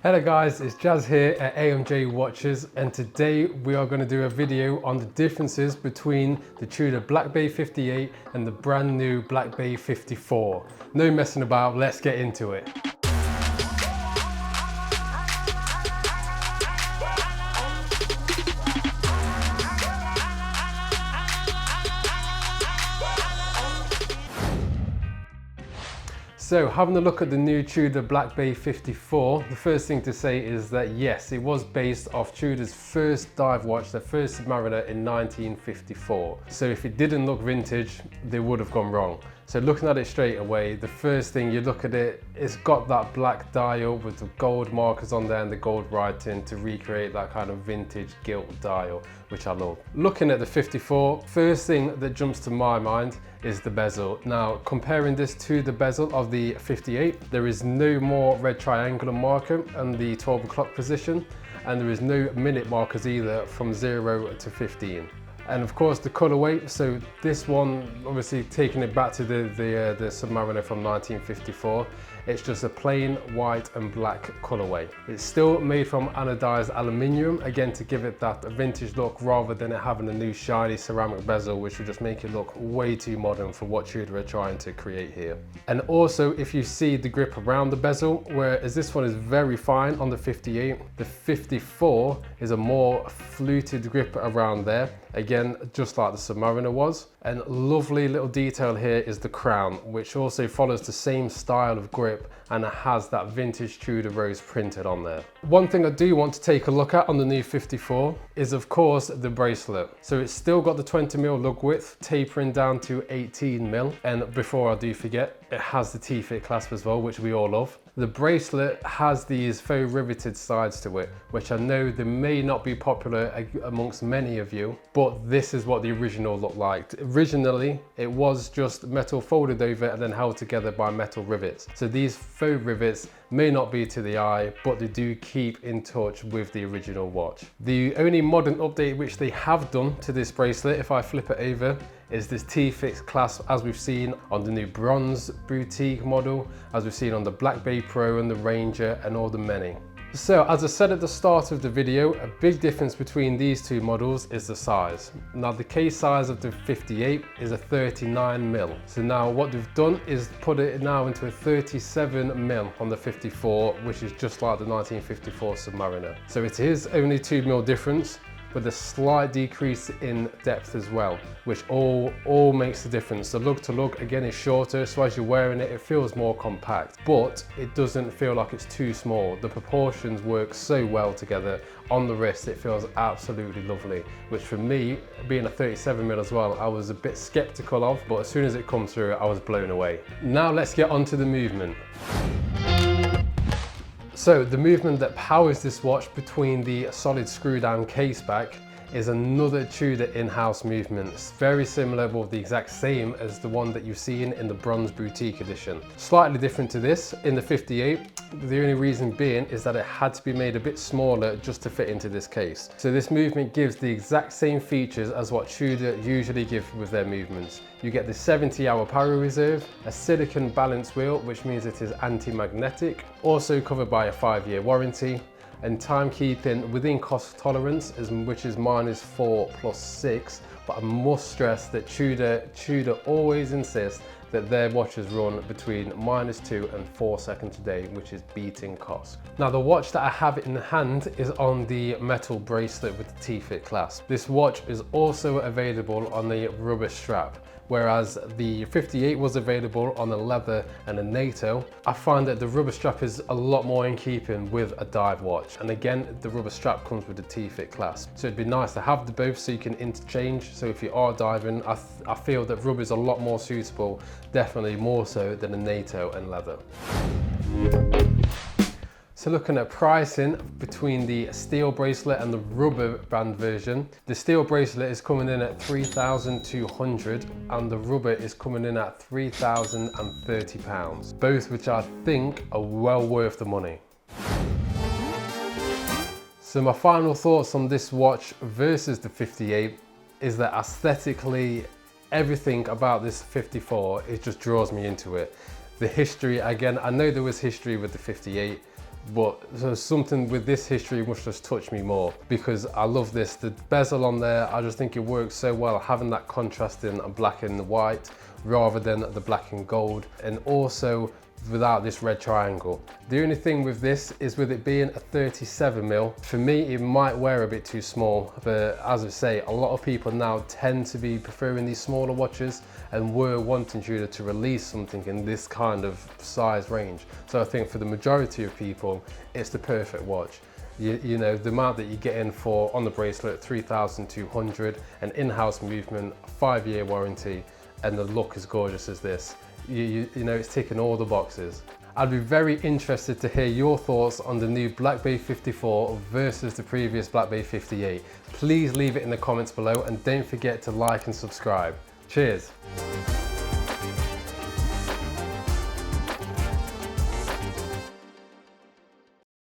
Hello guys, it's Jazz here at AMJ Watches, and today we are going to do a video on the differences between the Tudor Black Bay 58 and the brand new Black Bay 54. No messing about, let's get into it. So having a look at the new Tudor Black Bay 54, the first thing to say is that yes, it was based off Tudor's first dive watch, their first Submariner in 1954. So if it didn't look vintage, they would have gone wrong. So looking at it straight away, the first thing you look at it, it's got that black dial with the gold markers on there and the gold writing to recreate that kind of vintage gilt dial, which I love. Looking at the 54, first thing that jumps to my mind is the bezel. Now, comparing this to the bezel of the 58, there is no more red triangular marker on the 12 o'clock position, and there is no minute markers either from 0 to 15. And of course the colorway, so this one, obviously taking it back to the Submariner from 1954, it's just a plain white and black colorway. It's still made from anodized aluminium, again to give it that vintage look rather than it having a new shiny ceramic bezel, which would just make it look way too modern for what Tudor are trying to create here. And also if you see the grip around the bezel, whereas this one is very fine on the 58, the 54 is a more fluted grip around there. Again, just like the Submariner was. And lovely little detail here is the crown, which also follows the same style of grip and it has that vintage Tudor rose printed on there. One thing I do want to take a look at on the new 54 is of course the bracelet. So it's still got the 20mm lug width tapering down to 18mm. And before I do forget, it has the T-fit clasp as well, which we all love. The bracelet has these faux riveted sides to it, which I know they may not be popular amongst many of you, but this is what the original looked like. Originally, it was just metal folded over and then held together by metal rivets. So these faux rivets may not be to the eye, but they do keep in touch with the original watch. The only modern update which they have done to this bracelet, if I flip it over, is this T-fit clasp as we've seen on the new bronze boutique model, as we've seen on the Black Bay Pro and the Ranger and all the many. So as I said at the start of the video, a big difference between these two models is the size. Now the case size of the 58 is a 39mm. So now what they've done is put it now into a 37mm on the 54, which is just like the 1954 Submariner. So it is only 2mm difference, with a slight decrease in depth as well, which all makes the difference. The lug to lug again is shorter, so as you're wearing it, it feels more compact, but it doesn't feel like it's too small. The proportions work so well together. On the wrist, it feels absolutely lovely, which for me, being a 37mm as well, I was a bit skeptical of, but as soon as it comes through, I was blown away. Now let's get on to the movement. So the movement that powers this watch between the solid screw down case back is another Tudor in-house movement. It's very similar, but the exact same as the one that you've seen in the bronze boutique edition. Slightly different to this in the 58. The only reason being is that it had to be made a bit smaller just to fit into this case. So this movement gives the exact same features as what Tudor usually give with their movements. You get the 70-hour power reserve, a silicone balance wheel, which means it is anti-magnetic, also covered by a 5-year warranty, and timekeeping within cost tolerance, which is -4 + 6. But I must stress that Tudor always insists that their watches run between -2 and 4 seconds a day, which is beating cost. Now the watch that I have in hand is on the metal bracelet with the T-fit clasp. This watch is also available on the rubber strap. Whereas the 58 was available on a leather and a NATO, I find that the rubber strap is a lot more in keeping with a dive watch. And again, the rubber strap comes with the T-fit clasp. So it'd be nice to have the both so you can interchange. So if you are diving, I feel that rubber is a lot more suitable, definitely more so than a NATO and leather. So looking at pricing between the steel bracelet and the rubber band version, the steel bracelet is coming in at £3,200 and the rubber is coming in at £3,030, both which I think are well worth the money. So my final thoughts on this watch versus the 58 is that aesthetically, everything about this 54, it just draws me into it. The history, again, I know there was history with the 58, but there's something with this history which just touched me more, because I love this. The bezel on there, I just think it works so well, having that contrast in black and white rather than the black and gold, and also without this red triangle. The only thing with this is, with it being a 37mm, for me it might wear a bit too small, but as I say, a lot of people now tend to be preferring these smaller watches and were wanting Tudor to release something in this kind of size range. So I think for the majority of people, it's the perfect watch. You know, the amount that you get in for on the bracelet, 3,200, an in-house movement, 5-year warranty, and the look is gorgeous as this. You know, it's ticking all the boxes. I'd be very interested to hear your thoughts on the new Black Bay 54 versus the previous Black Bay 58. Please leave it in the comments below, and don't forget to like and subscribe. Cheers.